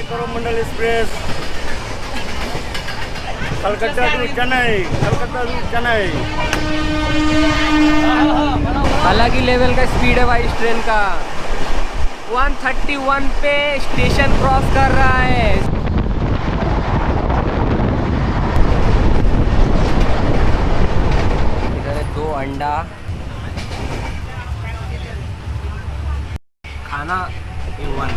Coromandel express Calcutta to Chennai, Calcutta to Chennai. अलग ही level का स्पीड है भाई इस ट्रेन का। 131 पे स्टेशन क्रॉस कर रहा है। इधर है 2 अंडा खाना A1।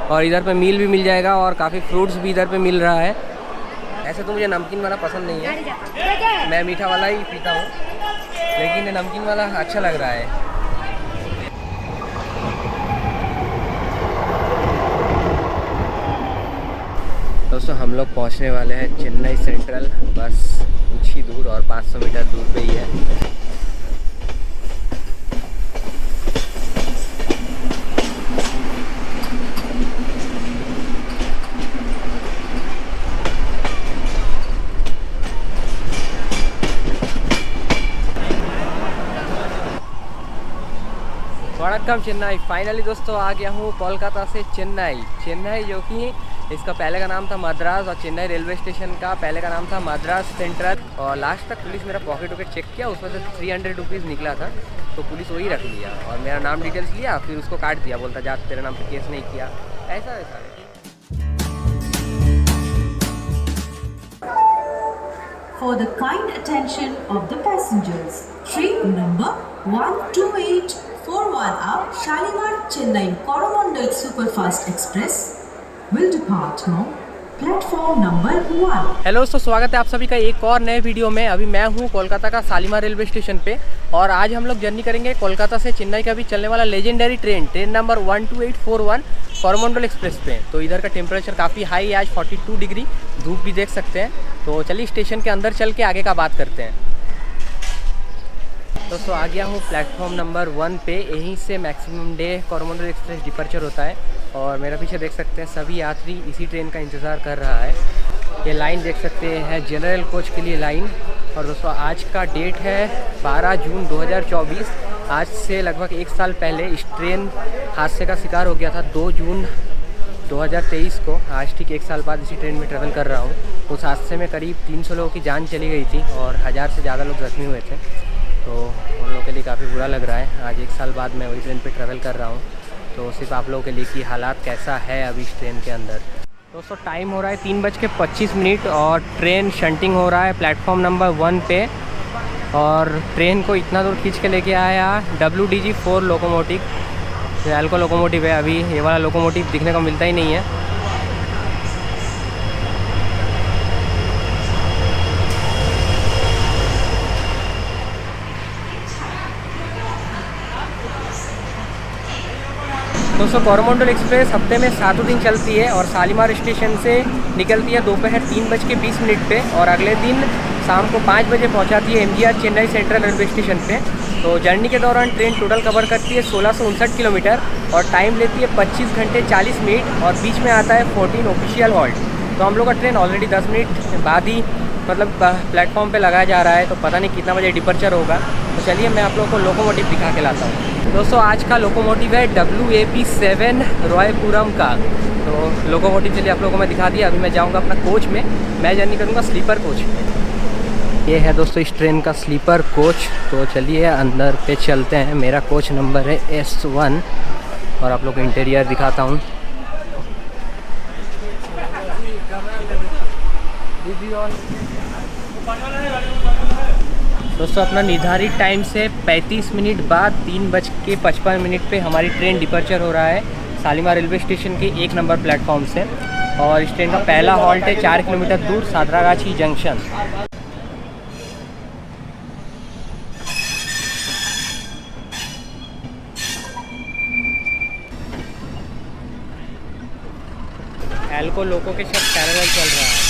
और इधर पे मील भी मिल जाएगा और काफ़ी फ्रूट्स भी इधर पे मिल रहा है। ऐसे तो मुझे नमकीन वाला पसंद नहीं है, मैं मीठा वाला ही पीता हूँ, लेकिन नमकीन वाला अच्छा लग रहा है। दोस्तों हम लोग पहुँचने वाले हैं चेन्नई सेंट्रल, बस कुछ ही दूर और 500 मीटर दूर पे ही है। वड़क्कम चेन्नई। फाइनली दोस्तों आ गया हूँ कोलकाता से चेन्नई जो कि इसका पहले का नाम था मद्रास, और चेन्नई रेलवे स्टेशन का पहले का नाम था मद्रास सेंट्रल। और लास्ट तक पुलिस मेरा पॉकेट वॉकेट चेक किया, उसमें से 300 रुपीज़ निकला था, तो पुलिस वही रख लिया और मेरा नाम डिटेल्स लिया, फिर उसको काट दिया, बोलता जा तेरे नाम पे केस नहीं किया, ऐसा वैसा। For the kind attention of the passengers, train number 12841 up Shalimar Chennai Coromandel Superfast Express will depart now platform number 1। Hello दोस्तों, स्वागत है आप सभी का एक और नए वीडियो में। अभी मैं हूँ कोलकाता का शालीमार रेलवे स्टेशन पे, और आज हम लोग जर्नी करेंगे कोलकाता से चेन्नई का भी चलने वाला legendary train number 12841 Coromandel express पे। तो इधर का टेम्परेचर काफ़ी हाई है आज, 42 डिग्री, धूप भी देख सकते हैं। तो चलिए स्टेशन के अंदर चल के आगे का बात करते हैं। दोस्तों आ गया हूँ प्लेटफॉर्म नंबर 1 पे। यहीं से maximum day Coromandel express departure होता है, और मेरा पीछे देख सकते हैं सभी यात्री इसी ट्रेन का इंतज़ार कर रहा है। ये लाइन देख सकते हैं जनरल कोच के लिए लाइन। और दोस्तों आज का डेट है 12 जून 2024। आज से लगभग 1 साल पहले इस ट्रेन हादसे का शिकार हो गया था 2 जून 2023 को। आज ठीक 1 साल बाद इसी ट्रेन में ट्रैवल कर रहा हूँ। उस हादसे में करीब 300 लोगों की जान चली गई थी और 1000 से ज़्यादा लोग जख्मी हुए थे। तो उन लोगों के लिए काफ़ी बुरा लग रहा है। आज 1 साल बाद मैं वही ट्रेन पे ट्रैवल कर रहा हूँ, तो सिर्फ आप लोगों के लिए कि हालात कैसा है अभी इस ट्रेन के अंदर। दोस्तों टाइम हो रहा है 3:25 और ट्रेन शंटिंग हो रहा है प्लेटफॉर्म नंबर 1 पे। और ट्रेन को इतना दूर खींच के लेके आया WDG 4 लोकोमोटिव। रैलको लोकोमोटिव है, अभी ये वाला लोकोमोटिव दिखने को मिलता ही नहीं है। दोस्तों कोरोमंडल एक्सप्रेस हफ्ते में 7 दिन चलती है और शालीमार स्टेशन से निकलती है दोपहर 3:20 पे, और अगले दिन शाम को 5 बजे पहुंचाती है MGR Chennai central railway station पे। तो जर्नी के दौरान ट्रेन टोटल कवर करती है 1659 किलोमीटर और टाइम लेती है 25 घंटे 40 मिनट, और बीच में आता है 14 ऑफिशियल हॉल्ट। तो हम लोग का ट्रेन ऑलरेडी 10 मिनट बाद ही मतलब प्लेटफॉर्म पे लगाया जा रहा है, तो पता नहीं कितना बजे डिपर्चर होगा। तो चलिए मैं आप लोगों को लोकोमोटिव दिखा के लाता हूँ। दोस्तों आज का लोकोमोटिव है WAP7 रॉयपुरम का। तो लोकोमोटिव चलिए आप लोगों को मैं दिखा दिया। अभी मैं जाऊँगा अपना कोच में, मैं जर्नी करूँगा स्लीपर कोच में। ये है दोस्तों इस ट्रेन का स्लीपर कोच। तो चलिए अंदर पे चलते हैं। मेरा कोच नंबर है S1 और आप लोग को इंटीरियर दिखाता हूँ। दोस्तों अपना निर्धारित टाइम से 35 मिनट बाद 3:55 पे हमारी ट्रेन डिपर्चर हो रहा है शालीमार रेलवे स्टेशन के 1 नंबर प्लेटफॉर्म से। और इस ट्रेन का पहला हॉल्ट है 4 किलोमीटर दूर सादरागाछी जंक्शन। एल्को लोको के साथ पैरेलल चल रहा है।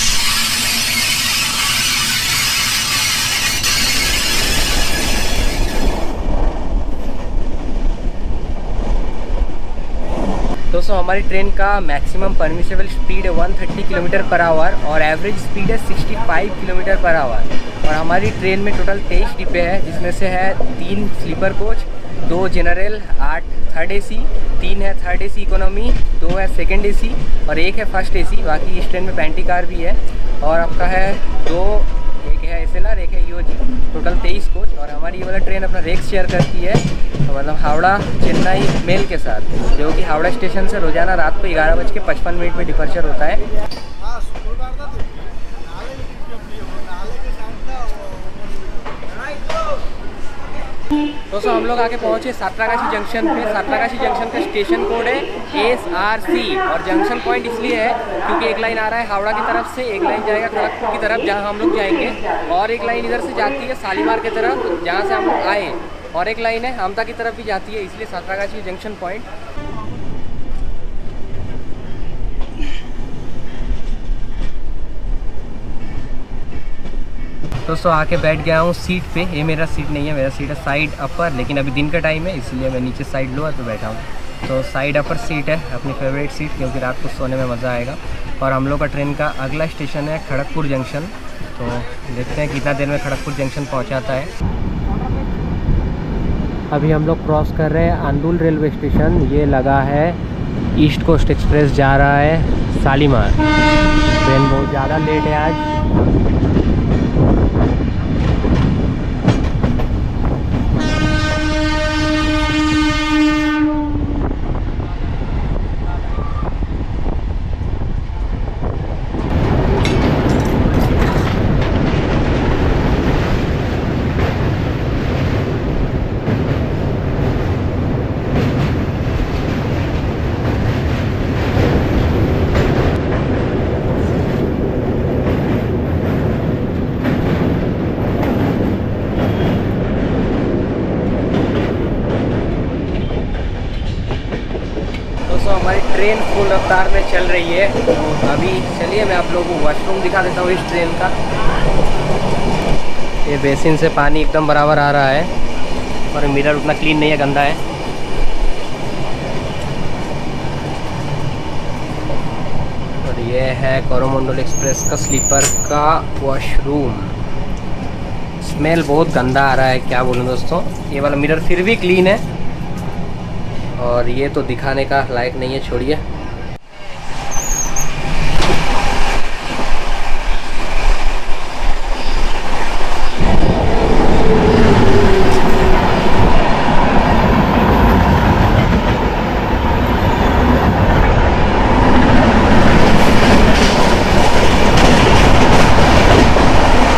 दोस्तों हमारी ट्रेन का मैक्सिमम परमिसेबल स्पीड है 130 किलोमीटर पर आवर और एवरेज स्पीड है 65 किलोमीटर पर आवर। और हमारी ट्रेन में टोटल 23 डिब्बे हैं, जिसमें से है 3 sleeper coach, 2 general, 8 third AC, 3 है थर्ड एसी इकोनॉमी, 2 है सेकंड एसी और 1 है फर्स्ट एसी। बाकी इस ट्रेन में पैंटी कार भी है और आपका है 2, एक है SLR, एक है EOG, टोटल 23 कोच। और हमारी ये वाला ट्रेन अपना रेक्स शेयर करती है मतलब हावड़ा चेन्नई मेल के साथ, जो कि हावड़ा स्टेशन से रोजाना रात को 11:55 में डिपार्चर होता है। दोस्तों हम लोग आके पहुंचे सातरागाछी जंक्शन पे। सातरागाछी जंक्शन का स्टेशन कोड है SRC और जंक्शन पॉइंट इसलिए है क्योंकि एक लाइन आ रहा है हावड़ा की तरफ से, एक लाइन जाएगा खड़गपुर की तरफ जहां हम लोग जाएंगे, और एक लाइन इधर से जाती है शालीमार की तरफ जहां से हम लोग आए, और एक लाइन है आमता की तरफ भी जाती है, इसलिए सातरागाछी जंक्शन पॉइंट। दोस्तों आके बैठ गया हूँ सीट पे। ये मेरा सीट नहीं है, मेरा सीट है साइड अपर, लेकिन अभी दिन का टाइम है इसलिए मैं नीचे साइड लोअर पे बैठा हूँ। तो साइड अपर सीट है अपनी फेवरेट सीट, क्योंकि रात को सोने में मज़ा आएगा। और हम लोग का ट्रेन का अगला स्टेशन है खड़गपुर जंक्शन, तो देखते हैं कितना देर में खड़गपुर जंक्शन पहुँचाता है। अभी हम लोग क्रॉस कर रहे हैं आंदुल रेलवे स्टेशन। ये लगा है ईस्ट कोस्ट एक्सप्रेस जा रहा है शालीमार। ट्रेन बहुत ज़्यादा लेट है आज। हमारी ट्रेन फुल रफ्तार में चल रही है। तो अभी चलिए मैं आप लोगों को वॉशरूम दिखा देता हूँ इस ट्रेन का। ये बेसिन से पानी एकदम बराबर आ रहा है और मिरर उतना क्लीन नहीं है, गंदा है। और ये है कोरोमंडल एक्सप्रेस का स्लीपर का वॉशरूम। स्मेल बहुत गंदा आ रहा है, क्या बोलूँ दोस्तों। ये वाला मिरर फिर भी क्लीन है और ये तो दिखाने का लायक नहीं है, छोड़िए।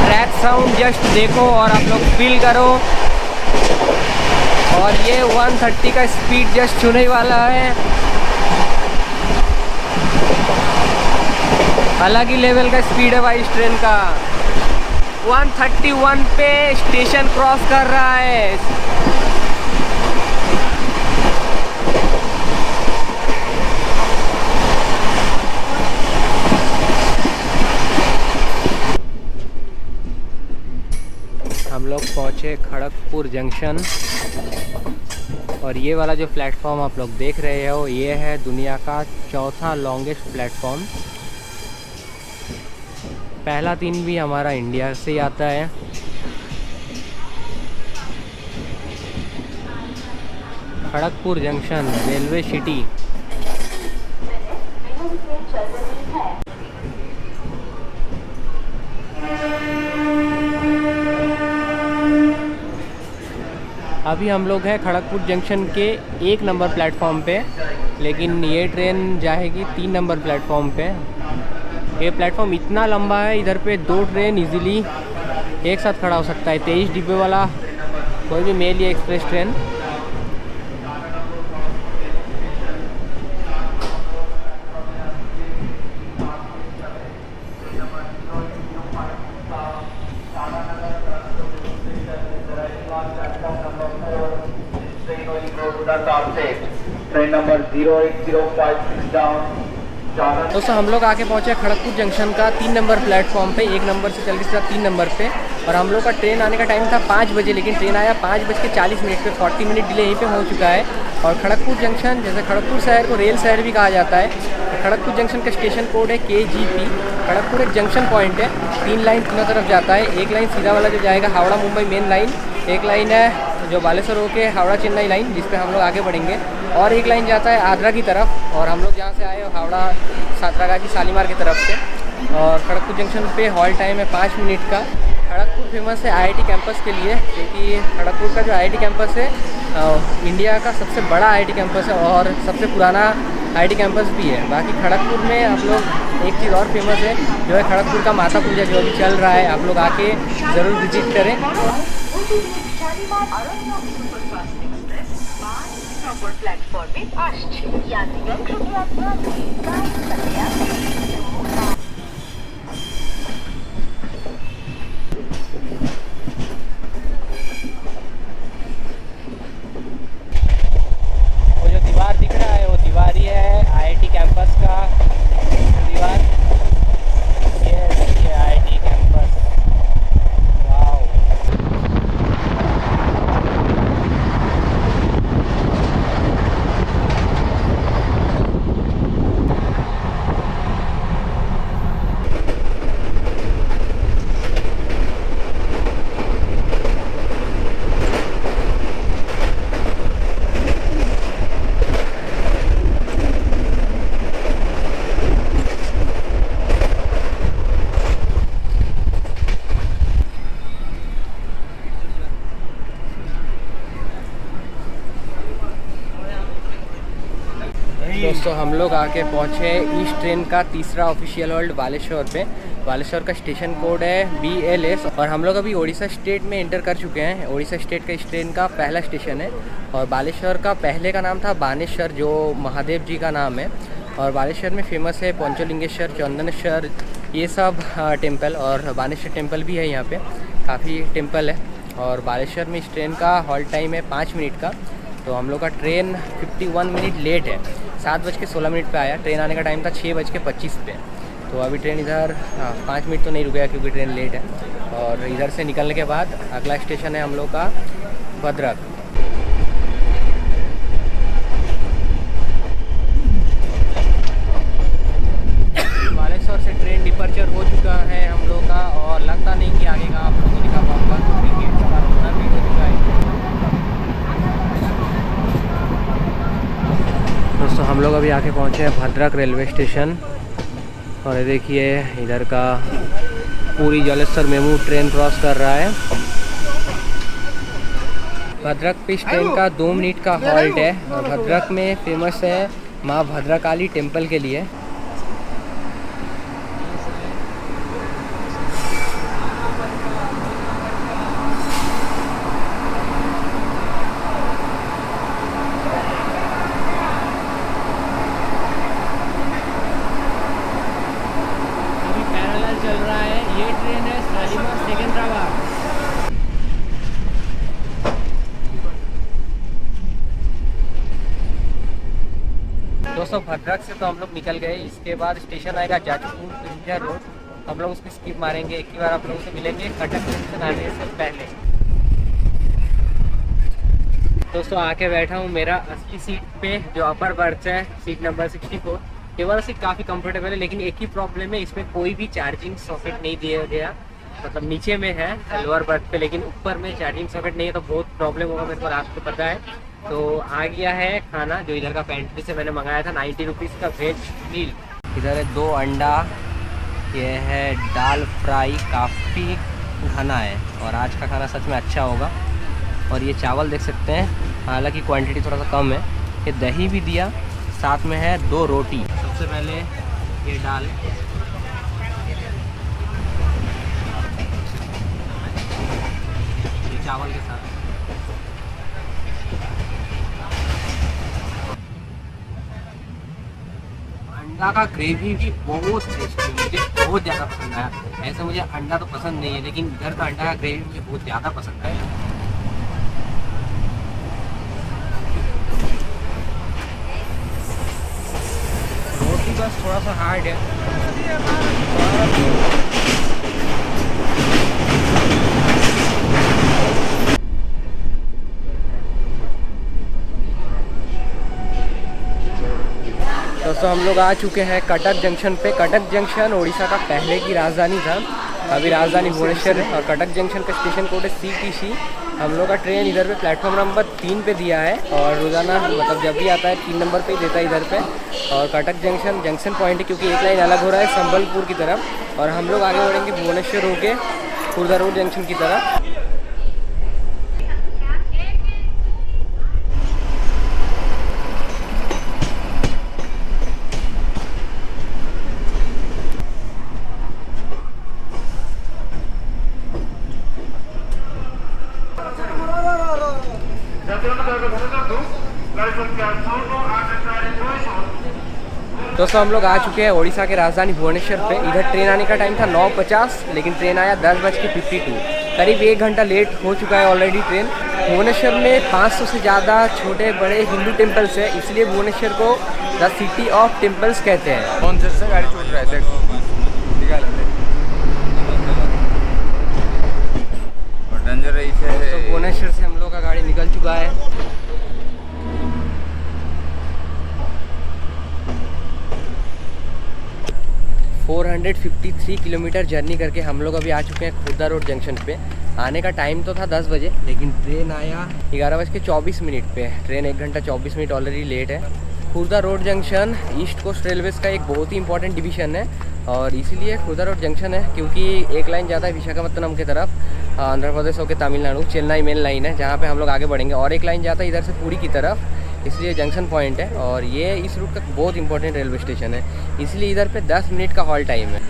ट्रैक साउंड जस्ट देखो और आप लोग फील करो। और ये 130 का स्पीड जस्ट छूने वाला है। अलग ही लेवल का स्पीड है भाई इस ट्रेन का। 131 पे स्टेशन क्रॉस कर रहा है। हम लोग पहुँचे खड़गपुर जंक्शन और ये वाला जो प्लेटफॉर्म आप लोग देख रहे हो ये है दुनिया का चौथा लॉन्गेस्ट प्लेटफॉर्म। पहला 3 भी हमारा इंडिया से ही आता है। Kharagpur junction railway city. अभी हम लोग हैं खड़गपुर जंक्शन के 1 नंबर प्लेटफॉर्म पे, लेकिन ये ट्रेन जाएगी 3 नंबर प्लेटफॉर्म पे। ये प्लेटफॉर्म इतना लंबा है, इधर पे 2 ट्रेन इजीली एक साथ खड़ा हो सकता है। 23 डिब्बे वाला कोई भी मेल या express train. Train number 08056 down. दोस्तों हम लोग आके पहुँचे खड़गपुर जंक्शन का 3 नंबर प्लेटफॉर्म पे। 1 नंबर से चल के सीधा 3 नंबर पे, और हम लोग का ट्रेन आने का टाइम था 5 बजे, लेकिन ट्रेन आया 5:40 पे। 40 मिनट डिले यहीं पे हो चुका है। और खड़गपुर जंक्शन, जैसे खड़गपुर शहर को रेल शहर भी कहा जाता है, तो खड़गपुर जंक्शन का स्टेशन कोड है KGP। खड़गपुर एक जंक्शन पॉइंट है, 3 लाइन तीनों तरफ जाता है। एक लाइन सीधा वाला जो जाएगा हावड़ा मुंबई मेन लाइन, एक लाइन है जो बालेश्वर होके हावड़ा चेन्नई लाइन, जिस पे हम लोग आगे बढ़ेंगे, और एक लाइन जाता है आगरा की तरफ। और हम लोग जहाँ से आए हावड़ा सातरागाछी शालीमार की तरफ से। और खड़गपुर जंक्शन पे हॉल्ट टाइम है 5 मिनट का। खड़गपुर फेमस है IIT कैंपस के लिए, क्योंकि खड़गपुर का जो IIT कैंपस है इंडिया का सबसे बड़ा IIT कैंपस है और सबसे पुराना IIT कैंपस भी है। बाकी खड़गपुर में आप लोग एक चीज़ और फेमस है जो है खड़गपुर का माता पूजा, जो अभी चल रहा है। आप लोग आके ज़रूर विजिट करें। वो जो दीवार दिख रहा है वो दीवार ही है IIT कैंपस का दीवार। ये देखिए IIT कैंपस, वाओ। दोस्तों हम लोग आके पहुँचे ईस्ट ट्रेन का तीसरा ऑफिशियल होल्ड बालेश्वर पे। बालेश्वर का स्टेशन कोड है BLS, और हम लोग अभी उड़ीसा स्टेट में एंटर कर चुके हैं। उड़ीसा स्टेट का इस ट्रेन का पहला स्टेशन है। और बालेश्वर का पहले का नाम था बानेश्वर, जो महादेव जी का नाम है। और बालेश्वर में फेमस है पंचलिंगेश्वर, चंदनेश्वर, ये सब टेम्पल, और बानेश्वर टेम्पल भी है यहाँ पे, काफ़ी टेम्पल है। और बालेश्वर में इस ट्रेन का हॉल्ट टाइम है 5 मिनट का। तो हम लोग का ट्रेन 51 मिनट लेट है, 7:16 पे आया। ट्रेन आने का टाइम था 6:25 पे। तो अभी ट्रेन इधर 5 मिनट तो नहीं रुकेगा क्योंकि ट्रेन लेट है। और इधर से निकलने के बाद अगला स्टेशन है हम लोग का भद्रक। बालेश्वर से ट्रेन डिपर्चर हो चुका है हम लोग का, और लगता नहीं कि आगे का आप लोगों को दिखा पाऊँगा क्योंकि गेट का होना भी हो चुका है। दोस्तों हम लोग अभी आके पहुँचे हैं भद्रक रेलवे स्टेशन, और ये देखिए इधर का पूरी जलेश्वर मेमू ट्रेन क्रॉस कर रहा है। भद्रक पे इस ट्रेन का 2 मिनट का हॉल्ट है। और भद्रक में फेमस है माँ भद्रकाली टेम्पल के लिए। चल रहा है, ये ट्रेन है शालीमार सिकंदराबाद। दोस्तों भद्रक से तो हम लोग निकल गए। इसके बाद स्टेशन आएगा जाजपुर इंडिया रोड, हम लोग उसकी स्किप मारेंगे। एक ही बार आप लोगों से मिलेंगे कटक जंक्शन आने से पहले। दोस्तों आके बैठा हूँ मेरा असली सीट पे, जो अपर बर्थ है, सीट नंबर 64। ये वाला सीट काफ़ी कंफर्टेबल है, लेकिन एक ही प्रॉब्लम है, इसमें कोई भी चार्जिंग सॉकेट नहीं दिया गया। मतलब नीचे में है लोअर बर्थ पे, लेकिन ऊपर में चार्जिंग सॉकेट नहीं है, तो बहुत प्रॉब्लम होगा मेरे को, आपको पता है। तो आ गया है खाना जो इधर का पेंट्री से मैंने मंगाया था, 90 रुपीज़ का वेज मील। इधर है 2 अंडा, ये है दाल फ्राई, काफ़ी घना है, और आज का खाना सच में अच्छा होगा। और ये चावल देख सकते हैं, हालांकि क्वांटिटी थोड़ा सा कम है। ये दही भी दिया, साथ में है 2 रोटी। सबसे पहले ये दाल, ये चावल के साथ। अंडा का ग्रेवी भी बहुत टेस्टी, मुझे बहुत ज़्यादा पसंद आया। ऐसे मुझे अंडा तो पसंद नहीं है, लेकिन इधर का अंडा का ग्रेवी मुझे बहुत ज़्यादा पसंद आया। रोटी बस थोड़ा सा सा हार्ड है। दोस्तों हम लोग आ चुके हैं कटक जंक्शन पे। कटक जंक्शन उड़ीसा का पहले की राजधानी था, अभी राजधानी भुवनेश्वर है। और कटक जंक्शन का स्टेशन कोड है CTC। हम लोग का ट्रेन इधर पे प्लेटफॉर्म नंबर 3 पे दिया है और रोज़ाना मतलब जब भी आता है 3 नंबर पे ही देता है इधर पे। और कटक जंक्शन पॉइंट है क्योंकि एक लाइन अलग हो रहा है संबलपुर की तरफ और हम लोग आगे बढ़ेंगे भुवनेश्वर होके खुर्दा रोड जंक्शन की तरफ। दोस्तों हम लोग आ चुके हैं उड़ीसा के राजधानी भुवनेश्वर पे। इधर ट्रेन आने का टाइम था 9:50, लेकिन ट्रेन आया 10:52। करीब 1 घंटा लेट हो चुका है ऑलरेडी ट्रेन। भुवनेश्वर में 500 से ज़्यादा छोटे बड़े हिंदू टेम्पल्स है, इसलिए भुवनेश्वर को द सिटी ऑफ टेम्पल्स कहते हैं। कौन से गाड़ी छूट रहा है देखो और डेंजर है इसे। तो भुवनेश्वर से हम लोग का गाड़ी निकल चुका है। फोर 453 किलोमीटर जर्नी करके हम लोग अभी आ चुके हैं खुर्दा रोड जंक्शन पे। आने का टाइम तो था 10 बजे, लेकिन ट्रेन आया 11:24 पे। ट्रेन 1 घंटा 24 मिनट ऑलरेडी लेट है। Khurda road junction east coast railways का एक बहुत ही इंपॉर्टेंट डिवीज़न है और इसीलिए खुर्दा रोड जंक्शन है क्योंकि एक लाइन जाता है विशाखापत्तनम की तरफ आंध्र प्रदेश होकर तमिलनाडु, चेन्नई मेन लाइन है जहाँ पे हम लोग आगे बढ़ेंगे, और एक लाइन जाता है इधर से पुरी की तरफ, इसलिए जंक्शन पॉइंट है। और ये इस रूट का बहुत इंपॉर्टेंट रेलवे स्टेशन है, इसलिए इधर पे 10 मिनट का हॉल्ट टाइम है।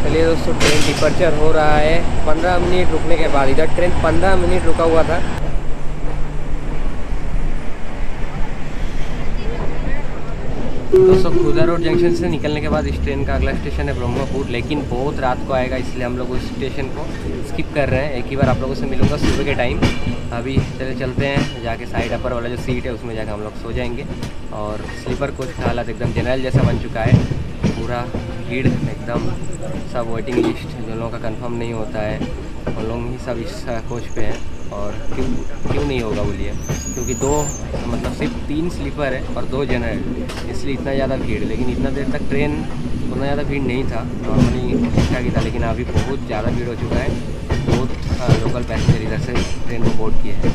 चलिए दोस्तों, ट्रेन डिपर्चर हो रहा है 15 मिनट रुकने के बाद। इधर ट्रेन 15 मिनट रुका हुआ था। दोस्तों खुर्दा रोड जंक्शन से निकलने के बाद इस ट्रेन का अगला स्टेशन है ब्रह्मपुर, लेकिन बहुत रात को आएगा इसलिए हम लोग उस स्टेशन को स्किप कर रहे हैं। एक ही बार आप लोगों से मिलूंगा सुबह के टाइम। अभी चलते हैं जाके साइड अपर वाला जो सीट है उसमें जाकर हम लोग सो जाएंगे। और स्लीपर कोच का हालत एकदम जनरल जैसा बन चुका है, पूरा भीड़ एकदम, सब वेटिंग लिस्ट जो लोगों का कंफर्म नहीं होता है उन लोग ही सब इस कोच पे हैं। और क्यों नहीं होगा बोलिए, क्योंकि सिर्फ 3 स्लीपर है और 2 जनरल, इसलिए इतना ज़्यादा भीड़। लेकिन इतना देर तक ट्रेन उतना ज़्यादा भीड़ नहीं था, नॉर्मली ठीक ठाक ही था, लेकिन अभी बहुत ज़्यादा भीड़ हो चुका है। बहुत लोकल पैसेंजर इधर से ट्रेन को बोर्ड किए हैं।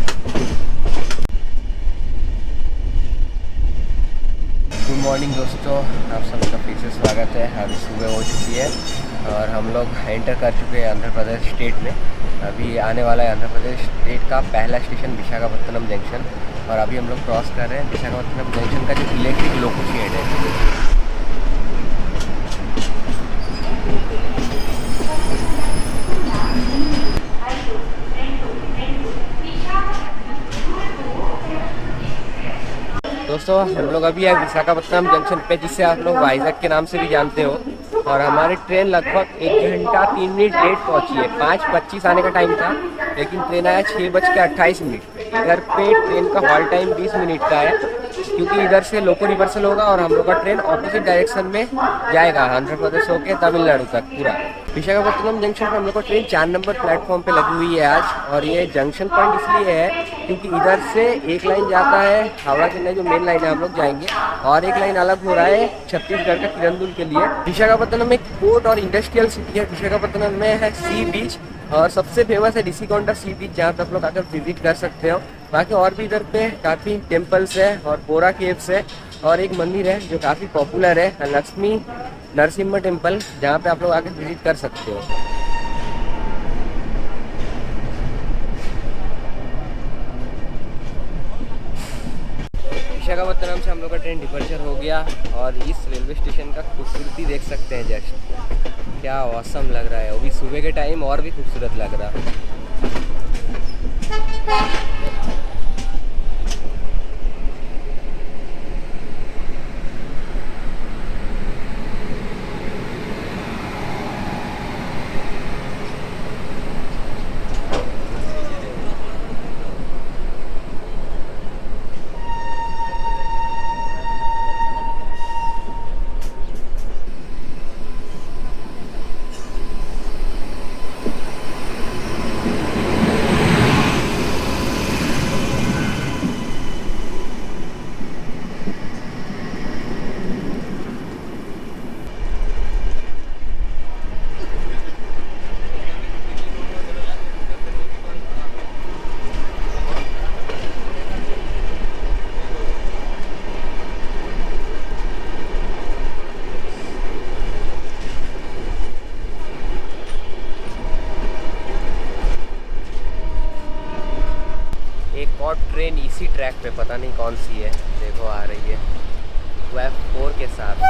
गुड मॉर्निंग दोस्तों, आप सभी का फिर से स्वागत है। अभी सुबह हो चुकी है और हम लोग एंटर कर चुके हैं आंध्र प्रदेश स्टेट में। अभी आने वाला है आंध्र प्रदेश स्टेट का पहला स्टेशन विशाखापत्तनम जंक्शन, और अभी हम लोग क्रॉस कर रहे हैं विशाखापत्तनम जंक्शन का जो इलेक्ट्रिक लोको शेड है। दोस्तों हम लोग अभी है विशाखापत्तनम जंक्शन पे, जिसे आप लोग वाइजैक के नाम से भी जानते हो। और हमारी ट्रेन लगभग 1 घंटा 3 मिनट लेट पहुंची है। 5:25 आने का टाइम था, लेकिन ट्रेन आया 6:28 पे। इधर पे ट्रेन का हॉल्ट टाइम 20 मिनट का है, क्योंकि इधर से लोको रिवर्सल होगा और हम लोग का ट्रेन ऑपोजिट डायरेक्शन में जाएगा आंध्र प्रदेश होकर तमिलनाडु तक पूरा। विशाखापत्तनम जंक्शन पर हम लोग का ट्रेन 4 नंबर प्लेटफॉर्म पे लगी हुई है आज। और ये जंक्शन पॉइंट इसलिए है क्योंकि इधर से एक लाइन जाता है हावड़ा चेन्नई जो मेन लाइन है, हम लोग जाएंगे, और एक लाइन अलग हो रहा है छत्तीसगढ़ का किरंदुल के लिए। विशाखापत्तनम एक पोर्ट और इंडस्ट्रियल सिटी है। विशाखापत्तनम में है सी बीच, और सबसे फेमस है ऋषिकोंडा सी बीच, जहाँ पे आप लोग आकर विजिट कर सकते हो। बाकी और भी इधर पे काफ़ी टेम्पल्स है और बोरा केव्स है, और एक मंदिर है जो काफ़ी पॉपुलर है, लक्ष्मी नरसिम्हा टेम्पल, जहाँ पे आप लोग आकर विजिट कर सकते हो। विशाखापत्तनम से हम लोग का ट्रेन डिपर्चर हो गया, और इस रेलवे स्टेशन का खूबसूरती देख सकते हैं। जस्ट क्या औसम लग रहा है, वो भी सुबह के टाइम और भी खूबसूरत लग रहा है। ट्रेन इसी ट्रैक पे, पता नहीं कौन सी है, देखो आ रही है F4 के साथ।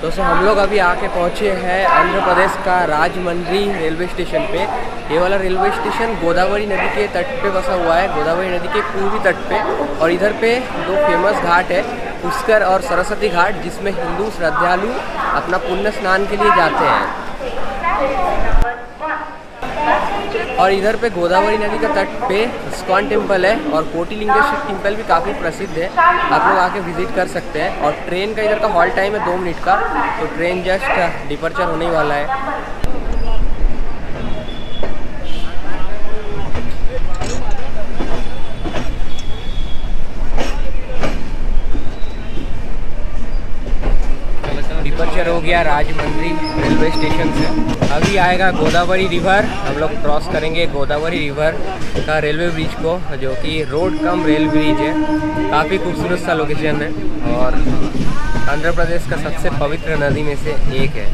दोस्तों हम लोग अभी आके पहुँचे हैं आंध्र प्रदेश का राजमंड्री रेलवे स्टेशन पे। ये वाला रेलवे स्टेशन गोदावरी नदी के तट पे बसा हुआ है, गोदावरी नदी के पूर्वी तट पे। और इधर पे दो फेमस घाट है, पुष्कर और सरस्वती घाट, जिसमें हिंदू श्रद्धालु अपना पुण्य स्नान के लिए जाते हैं। और इधर पे गोदावरी नदी का तट पे इस्कॉन टेम्पल है और कोटिलिंगेश्वर टेम्पल भी काफ़ी प्रसिद्ध है, आप लोग आके विजिट कर सकते हैं। और ट्रेन का इधर का हॉल्ट टाइम है 2 मिनट का, तो ट्रेन जस्ट डिपर्चर होने वाला है। डिपर्चर हो गया राजमंड्री रेलवे स्टेशन से। अभी आएगा गोदावरी रिवर, हम लोग क्रॉस करेंगे गोदावरी रिवर का रेलवे ब्रिज को, जो कि रोड कम रेल ब्रिज है। काफ़ी खूबसूरत सा लोकेशन है और आंध्र प्रदेश का सबसे पवित्र नदी में से एक है।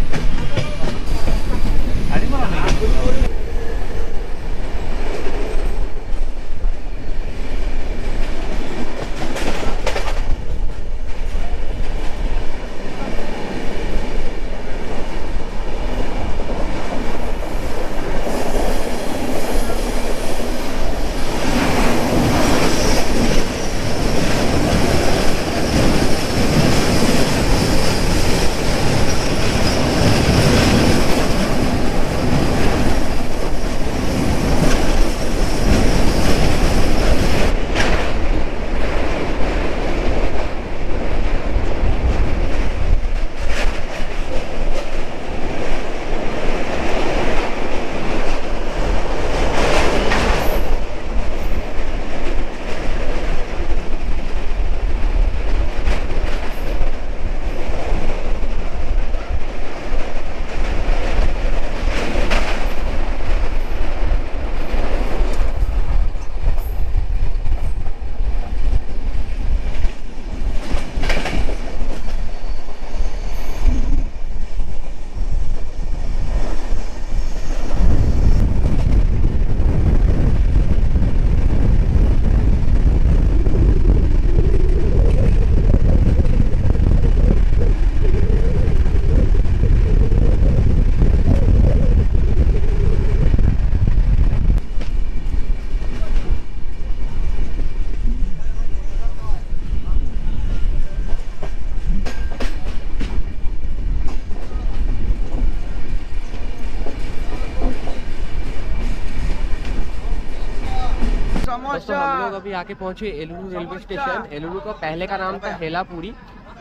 दोस्तों हम लोग अभी आके पहुंचे एलुरु रेलवे स्टेशन। एलुरु का पहले का नाम था हेलापुरी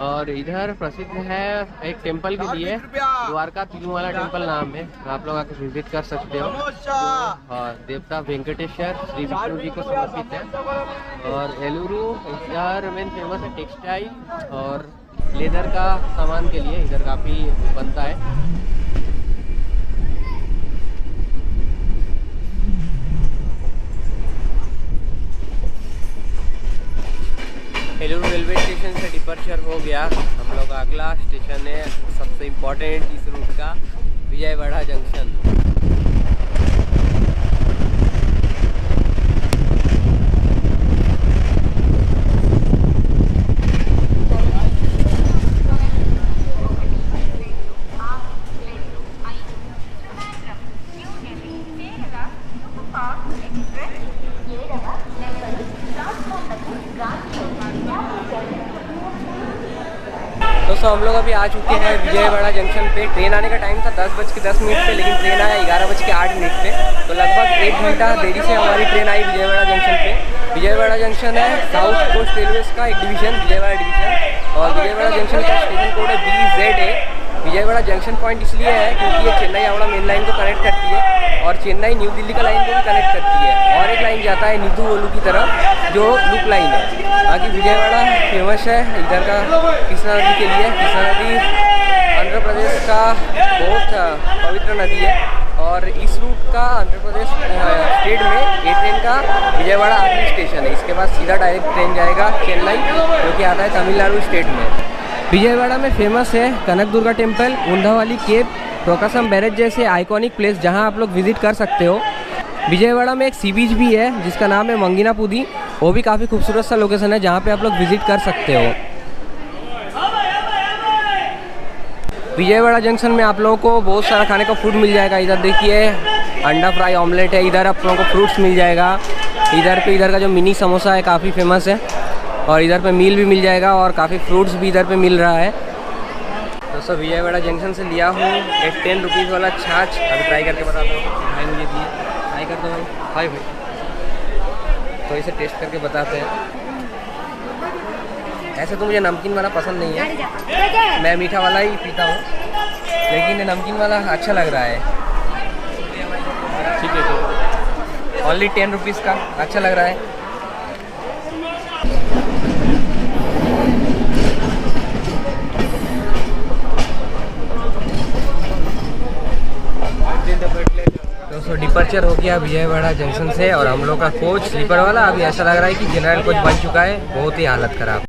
और इधर प्रसिद्ध है एक टेंपल के लिए, द्वारका तिरुमला टेंपल नाम है। आप लोग आके विजिट कर सकते हो। और देवता वेंकटेश्वर श्री विष्णु जी को समर्पित है। और एलुरु इधर मेन फेमस है टेक्सटाइल और लेदर का सामान के लिए, इधर काफ़ी बनता है। एलुरु रेलवे स्टेशन से डिपर्चर हो गया। हम लोग का अगला स्टेशन है सबसे इम्पोर्टेंट इस रूट का, विजयवाड़ा जंक्शन। दोस्तों हम लोग अभी आ चुके हैं विजयवाड़ा जंक्शन पे। ट्रेन आने का टाइम था 10:10 पे, लेकिन ट्रेन आया 11:08 पे। तो लगभग 1 घंटा देरी से हमारी ट्रेन आई विजयवाड़ा जंक्शन पे। विजयवाड़ा जंक्शन है साउथ कोस्ट रेलवेज का एक डिवीज़न, विजयवाड़ा डिवीज़न। और विजयवाड़ा जंक्शन का स्टेशन कोड है BZA। विजयवाड़ा जंक्शन पॉइंट इसलिए है क्योंकि ये चेन्नई हावड़ा मेन लाइन को कनेक्ट करती है और चेन्नई न्यू दिल्ली का लाइन को भी कनेक्ट करती है। और एक लाइन जाता है निधु की तरफ जो लूप लाइन है। बाकी विजयवाड़ा फेमस है इधर का कृष्णा नदी के लिए। कृष्णा नदी आंध्र प्रदेश का बहुत पवित्र नदी है और इस रूट का आंध्र प्रदेश स्टेट में ये ट्रेन का विजयवाड़ा आखिरी स्टेशन है। इसके बाद सीधा डायरेक्ट ट्रेन जाएगा चेन्नई जो कि आता है तमिलनाडु स्टेट में। विजयवाड़ा में फेमस है कनक दुर्गा टेम्पल, उंधावाली केव, प्रोकासम बैरेज जैसे आइकॉनिक प्लेस जहां आप लोग विजिट कर सकते हो। विजयवाड़ा में एक सी बीच भी है जिसका नाम है मंगीनापुदी। वो भी काफ़ी खूबसूरत सा लोकेशन है जहां पे आप लोग विजिट कर सकते हो। विजयवाड़ा जंक्शन में आप लोगों को बहुत सारा खाने का फूड मिल जाएगा। इधर देखिए अंडा फ्राई ऑमलेट है, इधर आप लोगों को फ्रूट्स मिल जाएगा। इधर का जो मिनी समोसा है काफ़ी फेमस है और इधर पे मील भी मिल जाएगा और काफ़ी फ्रूट्स भी इधर पे मिल रहा है। दोस्तों विजयवाड़ा जंक्शन से लिया हूँ एक 10 रुपीज़ वाला छाछ। अभी ट्राई करके बताता हूँ। भाई मुझे दिए, ट्राई कर दो भाई। हाय भाई, तो इसे टेस्ट करके बताते हैं। ऐसे तो मुझे नमकीन वाला पसंद नहीं है, मैं मीठा वाला ही पीता हूँ, लेकिन नमकीन वाला अच्छा लग रहा है। ठीक है, ओनली 10 रुपीज़ का अच्छा लग रहा है। दोस्तों डिपर्चर हो गया विजयवाड़ा जंक्शन से और हम लोग का कोच स्लीपर वाला अभी ऐसा लग रहा है कि जनरल कोच बन चुका है। बहुत ही हालत खराब।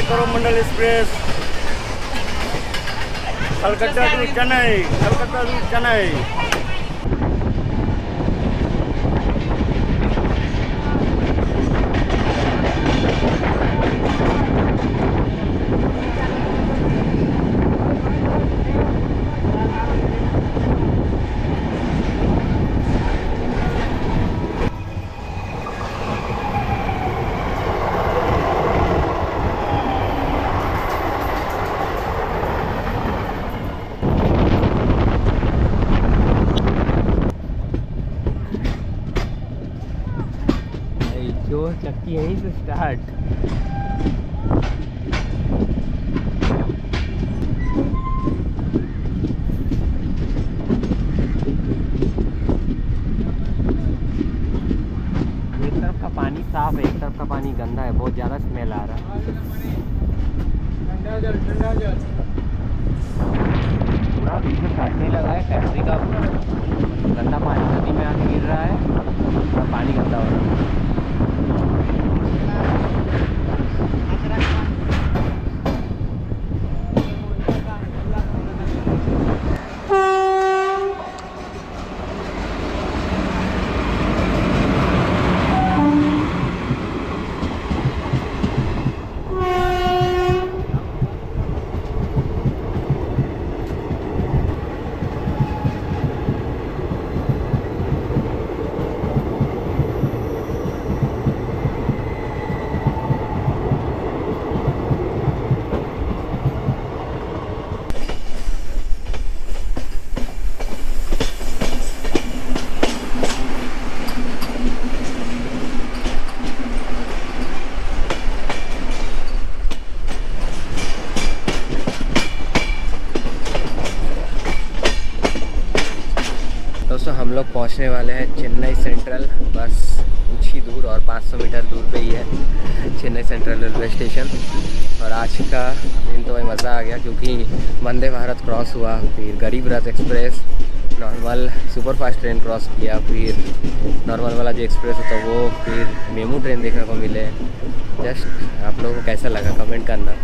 Coromandel express Calcutta to Chennai, Calcutta to Chennai. चक्की यहीं से स्टार्ट। एक तरफ का पानी साफ है, एक तरफ का पानी गंदा है, बहुत ज़्यादा स्मेल आ रहा है। पूरा पीछे काटने लगा है फैक्ट्री का, गंदा पानी नदी में आके गिर रहा है, पूरा पानी गंदा हो रहा है। लोग पहुंचने वाले हैं चेन्नई सेंट्रल, बस कुछ ही दूर और 500 मीटर दूर पे ही है चेन्नई सेंट्रल रेलवे स्टेशन। और आज का दिन तो भाई मज़ा आ गया, क्योंकि वंदे भारत क्रॉस हुआ, फिर गरीब रथ express, normal superfast train cross किया, फिर नॉर्मल वाला जो एक्सप्रेस होता है वो, फिर मेमू ट्रेन देखने को मिले। जस्ट आप लोगों को कैसा लगा कमेंट करना।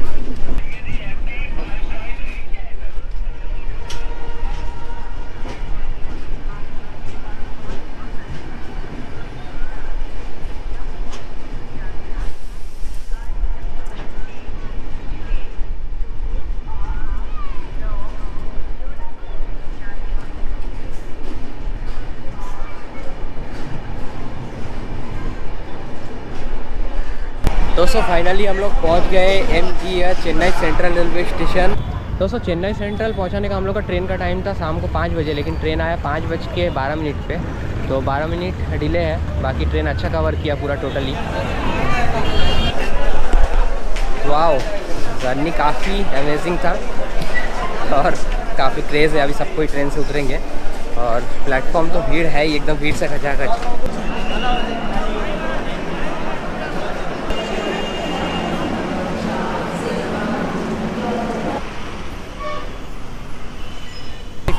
दोस्तों फाइनली हम लोग पहुंच गए MGR Chennai central railway station. दोस्तों चेन्नई सेंट्रल पहुंचाने का हम लोग का ट्रेन का टाइम था शाम को 5 बजे, लेकिन ट्रेन आया 5:12 पे, तो 12 मिनट डिले है। बाकी ट्रेन अच्छा कवर किया पूरा टोटली। वाओ, जर्नी काफ़ी अमेजिंग था और काफ़ी क्रेज़ है। अभी सब कोई ट्रेन से उतरेंगे और प्लेटफॉर्म तो भीड़ है ही, एकदम भीड़ से खचाखच।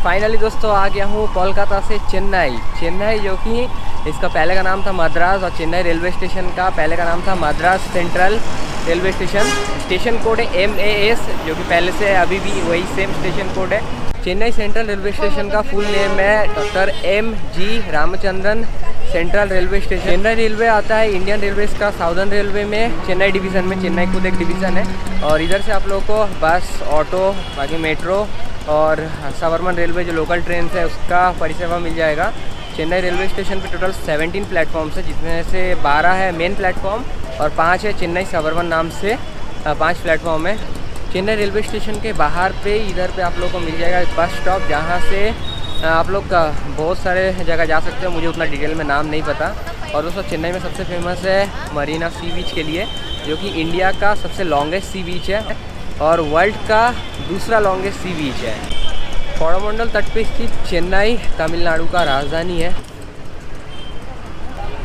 फाइनली दोस्तों आ गया हूँ कोलकाता से चेन्नई जो कि इसका पहले का नाम था मद्रास, और चेन्नई रेलवे स्टेशन का पहले का नाम था Madras central railway station. Station code है MAS, जो कि पहले से अभी भी वही सेम स्टेशन कोड है। चेन्नई सेंट्रल रेलवे स्टेशन का फुल नेम है doctor MG Ramachandran central railway station. Chennai railway आता है इंडियन रेलवेज का साउदर्न रेलवे में, चेन्नई डिवीज़न में। चेन्नई खुद एक डिवीज़न है, और इधर से आप लोगों को बस, ऑटो, बाकी मेट्रो और सबर्मन रेलवे जो लोकल ट्रेन है उसका परिसेवा मिल जाएगा। चेन्नई रेलवे स्टेशन पे टोटल 17 प्लेटफॉर्म्स है, जिसमें से 12 है मेन प्लेटफॉर्म और 5 है चेन्नई सबर्मन नाम से 5 प्लेटफॉर्म है। चेन्नई रेलवे स्टेशन के बाहर पे इधर पे आप लोग को मिल जाएगा बस स्टॉप, जहाँ से आप लोग बहुत सारे जगह जा सकते हो। मुझे उतना डिटेल में नाम नहीं पता। और दोस्तों चेन्नई में सबसे फेमस है मरीना सी बीच के लिए, जो कि इंडिया का सबसे लॉन्गेस्ट सी बीच है और वर्ल्ड का दूसरा लॉन्गेस्ट सी बीच है। कोरोमंडल तट पे स्थित चेन्नई तमिलनाडु का राजधानी है।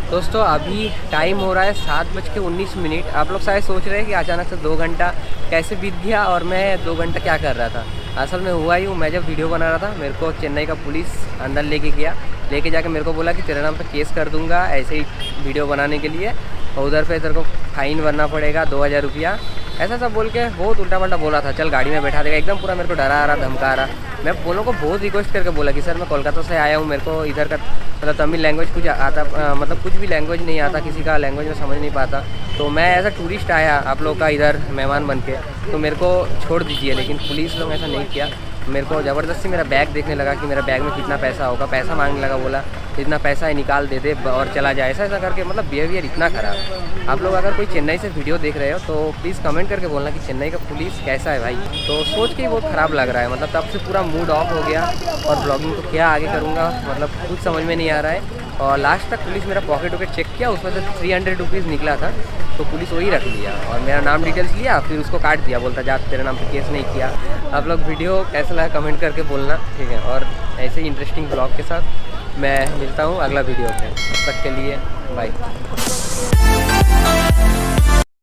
दोस्तों अभी टाइम हो रहा है 7:19। आप लोग शायद सोच रहे हैं कि अचानक से 2 घंटा कैसे बीत गया और मैं 2 घंटा क्या कर रहा था। असल में हुआ ही हूँ, मैं जब वीडियो बना रहा था मेरे को चेन्नई का पुलिस अंदर लेके जाके मेरे को बोला कि तेरे नाम पे केस कर दूंगा ऐसे ही वीडियो बनाने के लिए, और उधर पे तेरे को फाइन भरना पड़ेगा 2000 रुपया, ऐसा सब बोल के बहुत उल्टा पल्टा बोला था। चल गाड़ी में बैठा देगा, एकदम पूरा मेरे को डरा रहा, धमका रहा। मैं बोलों को बहुत रिक्वेस्ट करके बोला कि सर मैं कोलकाता से आया हूँ, मेरे को इधर का मतलब तमिल लैंग्वेज कुछ आता, मतलब कुछ भी लैंग्वेज नहीं आता, किसी का लैंग्वेज में समझ नहीं पाता, तो मैं एज अ टूरिस्ट आया आप लोग का इधर मेहमान बन के, तो मेरे को छोड़ दीजिए। लेकिन पुलिस लोग ऐसा नहीं किया, मेरे को ज़बरदस्ती मेरा बैग देखने लगा कि मेरा बैग में कितना पैसा होगा, पैसा मांगने लगा, बोला इतना पैसा है निकाल दे दे और चला जाए, ऐसा करके। मतलब बिहेवियर इतना ख़राब। आप लोग अगर कोई चेन्नई से वीडियो देख रहे हो तो प्लीज़ कमेंट करके बोलना कि चेन्नई का पुलिस कैसा है भाई। तो सोच के ही बहुत ख़राब लग रहा है, मतलब तब से पूरा मूड ऑफ हो गया और ब्लॉगिंग तो क्या आगे करूँगा मतलब कुछ समझ में नहीं आ रहा है। और लास्ट तक पुलिस मेरा पॉकेट चेक किया, उसमें से 300 रुपीज़ निकला था, तो पुलिस वही रख लिया और मेरा नाम डिटेल्स लिया, फिर उसको काट दिया, बोलता जा तेरे नाम पे केस नहीं किया। आप लोग वीडियो कैसा लगा कमेंट करके बोलना, ठीक है। और ऐसे ही इंटरेस्टिंग ब्लॉग के साथ मैं मिलता हूँ अगला वीडियो पे, तब तक के लिए बाय।